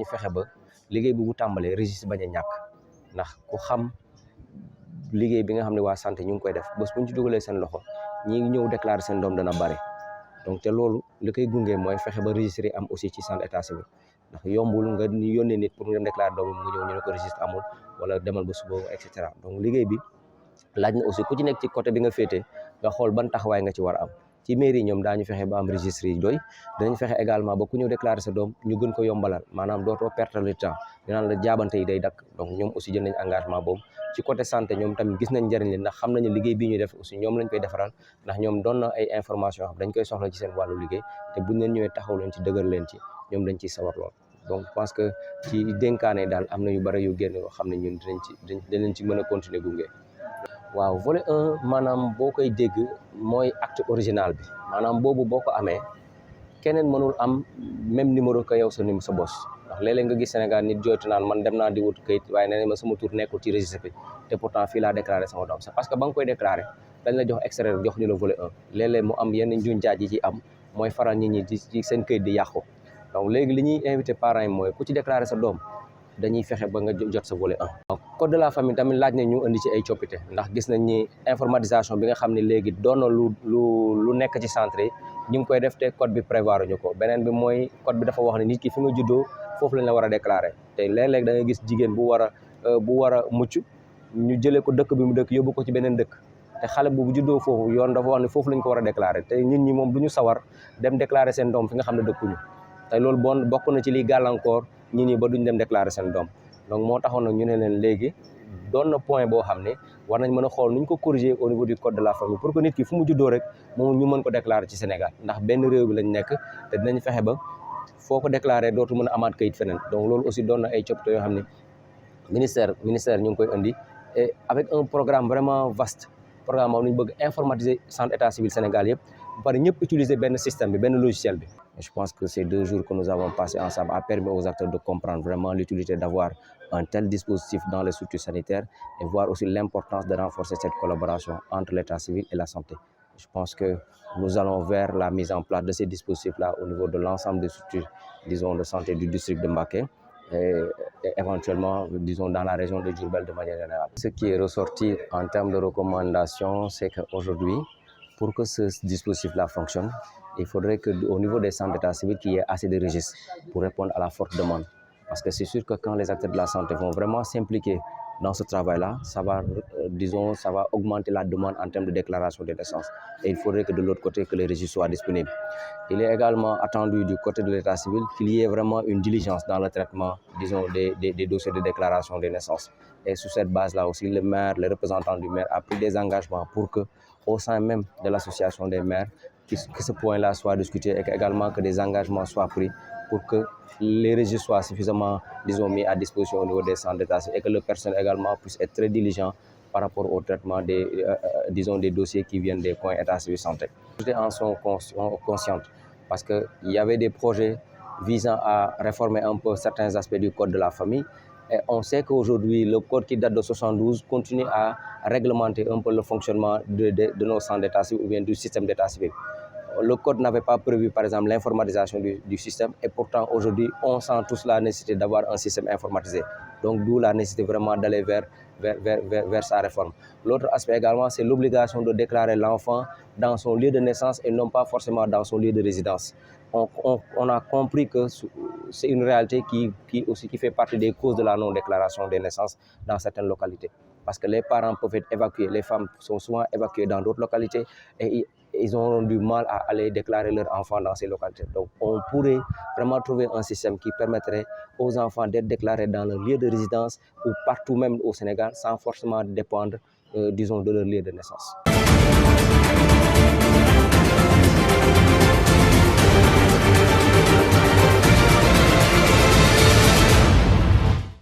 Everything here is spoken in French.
daañu fexe ba liggéey bu tàmbalee registre bañ a ñàkk ndax ku xam liggéey bi nga xam ne waa santé ñu ngi koy def bés bu ñu ci dugalee seen loxo ñi ñëw déclarer seen doom dana bari donc te loolu li koy gunge mooy fexe ba registre yi am aussi ci centre état civil ndax yombul nga yónnee nit pour mu dem déclarer doomam mu ñëw ñu ne ko registre amul wala demal ba suba et cetera donc liggéey bi laaj na aussi ku ci nekk ci côté bi nga féete nga xool ban taxawaay nga ci war a am ci mairie ñoom daañu fexe ba am registre yi doy danañ fexe également ba ku ñëw déclarer sa doom ñu gën ko yombalal maanaam dootoo perte le temps dinaan la jaabante yi day dakk donc ñoom aussi jël nañ engagement boobu ci côté santé ñoom tamit gis nañ njëriñ li ndax xam nañu liggéey bii ñuy def aussi ñoom lañ koy defaral ndax ñoom doon na ay information xam dañ koy soxla ci seen wàllu liggéey te buñ leen ñëwee taxaw leen ci dëgër leen ci ñoom dañ ciy sawar lool donc je pense que ci dénkaane daal am na yu bëri yu génn yoo xam ne ñun dinañ ci mën a continuer gunge. waaw volet 1 maanaam boo koy dégg mooy acte original bi maanaam boobu boo ko amee keneen mënul am même numéro que yow sa bos ndax léeg-léeg nga gis Sénégal nit jooytu naan man dem naa di wut kayit waaye nee na ma sama tur nekkul ci registre bi te pourtant fii laa déclaré sama doom c'est parce que ba nga koy déclaré dañ la jox extrait jox ni la volet 1 léeg-léeg mu am yenn njuñ jaaj yi ci am mooy faral nit ñi ci seen kayit di yàqu donc léegi li ñuy invité parents yi mooy ku ci déclaré sa doom dañuy fexe ba nga jot sa volet 1. code de la famille tamit laaj na ñu indi ci ay coppite ndax gis nañ ni informatisation bi nga xam ne léegi doon na lu nekk ci centre yi ñu ngi koy def te code bi prévoir ñu ko beneen bi mooy code bi dafa wax ne nit ki fi nga juddoo foofu lañ la war a déclarer te léeg-léeg da nga gis jigéen bu war a mucc ñu jëlee ko dëkk bi mu dëkk yóbbu ko ci beneen dëkk te xale bu juddoo foofu yoon dafa wax ne foofu lañ ko war a déclarer te nit ñi moom du ñu sawar dem déclarer seen doom fi nga xam ne dëkkuñu te loolu bokk na ci liy gàllankoor nit ñi ba duñ dem déclarer seen doom donc moo taxoon nag ñu ne leen léegi doon na point boo xam ne war nañ mën a xool nuñ ko corriger au niveau du code de la famille pour que nit ki fu mu juddoo rek moom ñu mën ko déclarer ci Sénégal ndax benn réew bi lañ nekk te dinañ fexe ba foo ko déclarer dootu mën a amaat kayit feneen donc loolu aussi doon na ay coppite yoo xam ne ministère ñu ngi koy indi et avec un programme vraiment vaste programme moom ñu bëgg informatiser centre état civil Sénégal yëpp ba pare ñëpp utiliser benn système bi benn logiciel bi. Je pense que ces 2 jours que nous avons passés ensemble a permis aux acteurs de comprendre vraiment l'utilité d'avoir un tel dispositif dans les structures sanitaires et voir aussi l'importance de renforcer cette collaboration entre l'état civil et la santé. Je pense que nous allons vers la mise en place de ces dispositifs-là au niveau de l'ensemble des structures, disons, de santé du district de Mbacké et éventuellement, disons, dans la région de Diourbel de manière générale. Ce qui est ressorti en termes de recommandations, c'est qu'aujourd'hui, pour que ce dispositif-là fonctionne, il faudrait qu'au niveau des centres d'état civil, qu'il y ait assez de registres pour répondre à la forte demande. Parce que c'est sûr que quand les acteurs de la santé vont vraiment s'impliquer dans ce travail-là, ça va augmenter la demande en termes de déclaration des naissances. Et il faudrait que de l'autre côté, que les registres soient disponibles. Il est également attendu du côté de l'état civil qu'il y ait vraiment une diligence dans le traitement, disons, des dossiers de déclaration des naissances. Et sur cette base-là aussi, le maire, les représentants du maire a pris des engagements pour que, au sein même de l'association des maires, que ce point-là soit discuté et également que des engagements soient pris pour que les registres soient suffisamment, disons, mis à disposition au niveau des centres d'état et que le personnel également puisse être très diligent par rapport au traitement des dossiers qui viennent des points état civil santé. Les autorités en sont conscientes parce qu'il y avait des projets visant à réformer un peu certains aspects du code de la famille. Et on sait qu'aujourd'hui, le code qui date de 72 continue à réglementer un peu le fonctionnement de nos centres d'état civil ou bien du système d'état civil. Le code n'avait pas prévu, par exemple, l'informatisation du système et pourtant, aujourd'hui, on sent tous la nécessité d'avoir un système informatisé. Donc, d'où la nécessité vraiment d'aller vers sa réforme. L'autre aspect également, c'est l'obligation de déclarer l'enfant dans son lieu de naissance et non pas forcément dans son lieu de résidence. On a compris que c'est une réalité qui fait partie des causes de la non-déclaration des naissances dans certaines localités. Parce que les parents peuvent être évacués, les femmes sont souvent évacuées dans d'autres localités et ils ont du mal à aller déclarer leurs enfants dans ces localités. Donc, on pourrait vraiment trouver un système qui permettrait aux enfants d'être déclarés dans leur lieu de résidence ou partout même au Sénégal sans forcément dépendre, disons, de leur lieu de naissance.